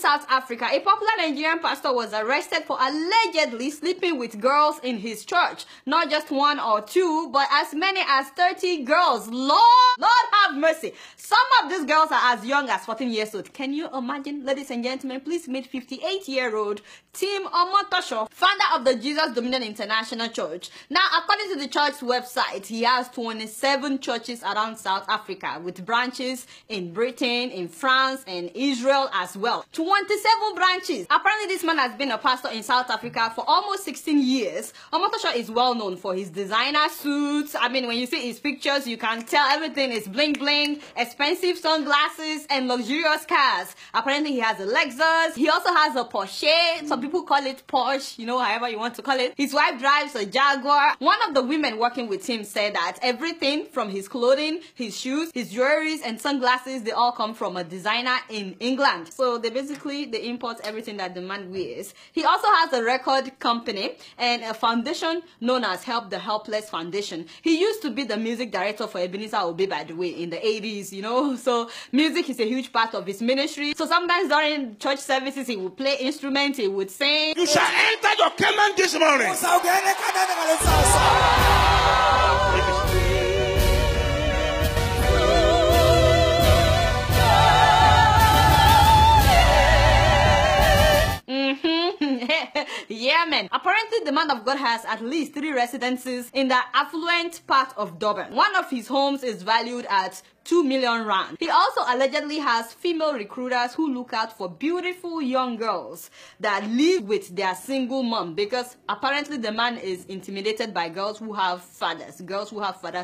South Africa, a popular Nigerian pastor was arrested for allegedly sleeping with girls in his church. Not just one or two, but as many as 30 girls. Lord have mercy. Some of these girls are as young as 14 years old. Can you imagine? Ladies and gentlemen, please meet 58-year-old Tim Omotosho, founder of the Jesus Dominion International Church. Now, according to the church's website, he has 27 churches around South Africa with branches in Britain, in France, and Israel as well. 27 branches. Apparently, this man has been a pastor in South Africa for almost 16 years. Omotosho is well known for his designer suits. I mean, when you see his pictures, you can tell everything is bling bling, expensive sunglasses, and luxurious cars. Apparently, he has a Lexus. He also has a Porsche. Some people call it Porsche, you know, however you want to call it. His wife drives a Jaguar. One of the women working with him said that everything from his clothing, his shoes, his jewelries, and sunglasses, they all come from a designer in England. So they import everything that the man wears. He also has a record company and a foundation known as Help the Helpless Foundation. He used to be the music director for Ebenezer Obey, by the way, in the 80s, you know. So music is a huge part of his ministry. So sometimes during church services, he would play instruments, he would sing. You shall enter your Canaan this morning. Yeah, man. Apparently, the man of God has at least 3 residences in the affluent part of Durban. One of his homes is valued at 2 million rand. He also allegedly has female recruiters who look out for beautiful young girls that live with their single mom, because apparently the man is intimidated by girls who have fathers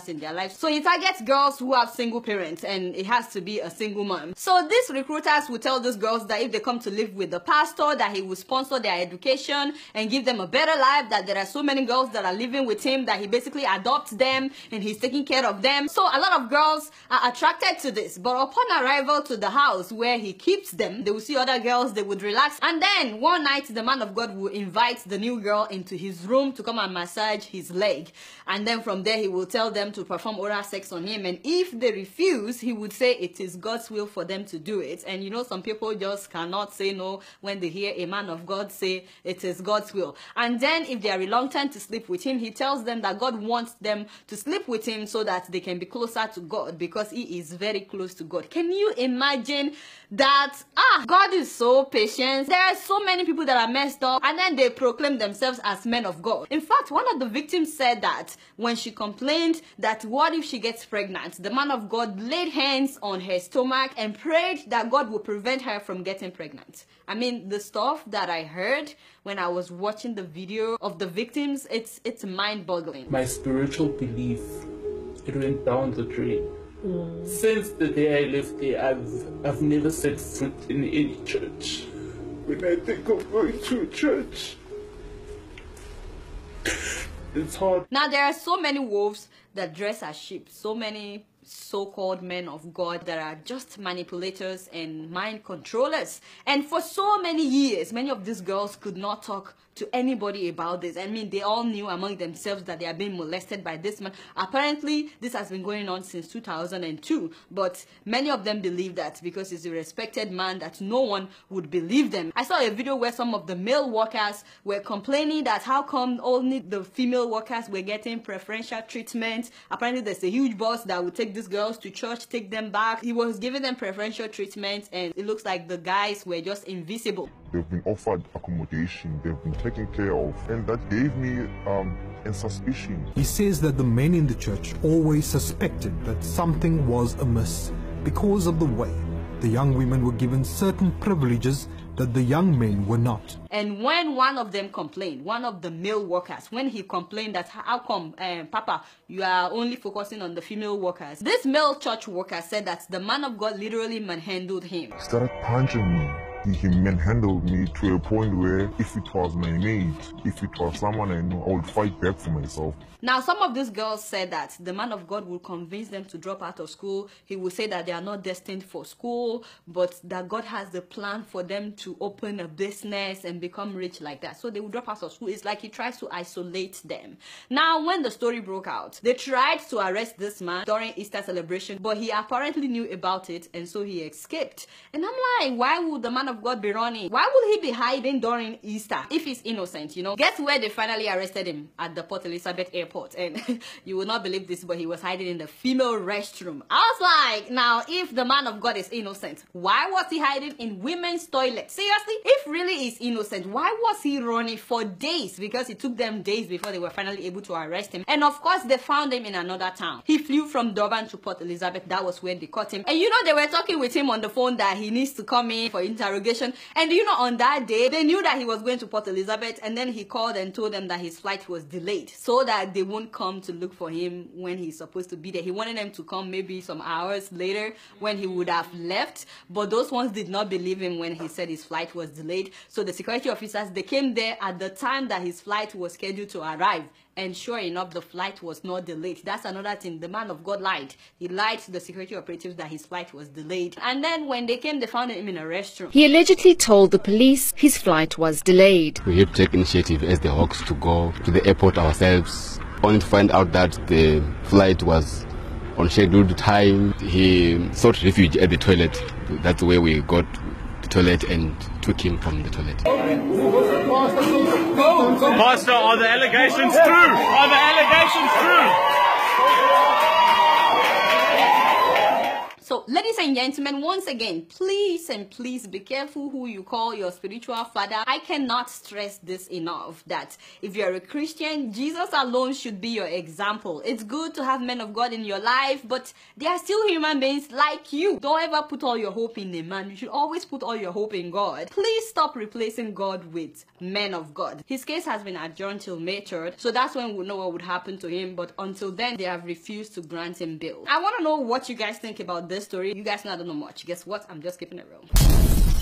in their lives. So he targets girls who have single parents, and it has to be a single mom. So these recruiters will tell these girls that if they come to live with the pastor, that he will sponsor their education and give them a better life, that there are so many girls that are living with him that he basically adopts them and he's taking care of them. So a lot of girls are attracted to this, but upon arrival to the house where he keeps them, they will see other girls, they would relax, and then one night the man of God will invite the new girl into his room to come and massage his leg, and then from there he will tell them to perform oral sex on him, and if they refuse, he would say it is God's will for them to do it. And you know, some people just cannot say no when they hear a man of God say it is God's will. And then if they are reluctant to sleep with him, he tells them that God wants them to sleep with him so that they can be closer to God, because he is very close to God. Can you imagine that? God is so patient. There are so many people that are messed up, and then they proclaim themselves as men of God. In fact, one of the victims said that when she complained that what if she gets pregnant, the man of God laid hands on her stomach and prayed that God would prevent her from getting pregnant. I mean, the stuff that I heard when I was watching the video of the victims, it's mind-boggling. My spiritual belief, it went down the drain. Since the day I left there, I've never set foot in any church. When I think of going to a church, it's hard. Now, there are so many wolves that dress as sheep, so many so-called men of God that are just manipulators and mind controllers. And for so many years, many of these girls could not talk to anybody about this. I mean, they all knew among themselves that they are being molested by this man. Apparently, this has been going on since 2002, but many of them believe that because he's a respected man, that no one would believe them. I saw a video where some of the male workers were complaining that how come only the female workers were getting preferential treatment. Apparently, there's a huge boss that would take these girls to church, take them back. He was giving them preferential treatment, and it looks like the guys were just invisible. They've been offered accommodation, they've been taken care of, and that gave me a suspicion. He says that the men in the church always suspected that something was amiss because of the way the young women were given certain privileges that the young men were not. And when one of them complained, one of the male workers, when he complained that how come, Papa, you are only focusing on the female workers, this male church worker said that the man of God literally manhandled him. He started punching me. He manhandled me to a point where if it was my mate, if it was someone I know, I would fight back for myself. Now, some of these girls said that the man of God will convince them to drop out of school. He will say that they are not destined for school, but that God has a plan for them to open a business and become rich like that. So they will drop out of school. It's like he tries to isolate them. Now, when the story broke out, they tried to arrest this man during Easter celebration, but he apparently knew about it, and so he escaped. And I'm like, why would the man of of God be running? Why would he be hiding during Easter if he's innocent, you know? Guess where they finally arrested him? At the Port Elizabeth airport. And you will not believe this, but he was hiding in the female restroom. I was like, now, if the man of God is innocent, why was he hiding in women's toilets? Seriously? If really he's innocent, why was he running for days? Because it took them days before they were finally able to arrest him. And of course, they found him in another town. He flew from Durban to Port Elizabeth. That was where they caught him. And you know, they were talking with him on the phone that he needs to come in for interrogation. And you know, on that day, they knew that he was going to Port Elizabeth, and then he called and told them that his flight was delayed so that they won't come to look for him when he's supposed to be there. He wanted them to come maybe some hours later when he would have left, but those ones did not believe him when he said his flight was delayed. So the security officers, they came there at the time that his flight was scheduled to arrive. And sure enough, the flight was not delayed. That's another thing. The man of God lied. He lied to the security operatives that his flight was delayed. And then when they came, they found him in a restroom. He allegedly told the police his flight was delayed. We had to take initiative as the Hawks to go to the airport ourselves, only to find out that the flight was on scheduled time. He sought refuge at the toilet. That's where we got the toilet and took him from the toilet. Pastor, are the allegations true? Are the allegations true? So, ladies and gentlemen, once again, please and please be careful who you call your spiritual father. I cannot stress this enough, that if you're a Christian, Jesus alone should be your example. It's good to have men of God in your life, but they are still human beings like you. Don't ever put all your hope in a man. You should always put all your hope in God. Please stop replacing God with men of God. His case has been adjourned till May 3rd, so that's when we'll know what would happen to him. But until then, they have refused to grant him bail. I want to know what you guys think about this story. You guys know I don't know much. Guess what? I'm just keeping it real.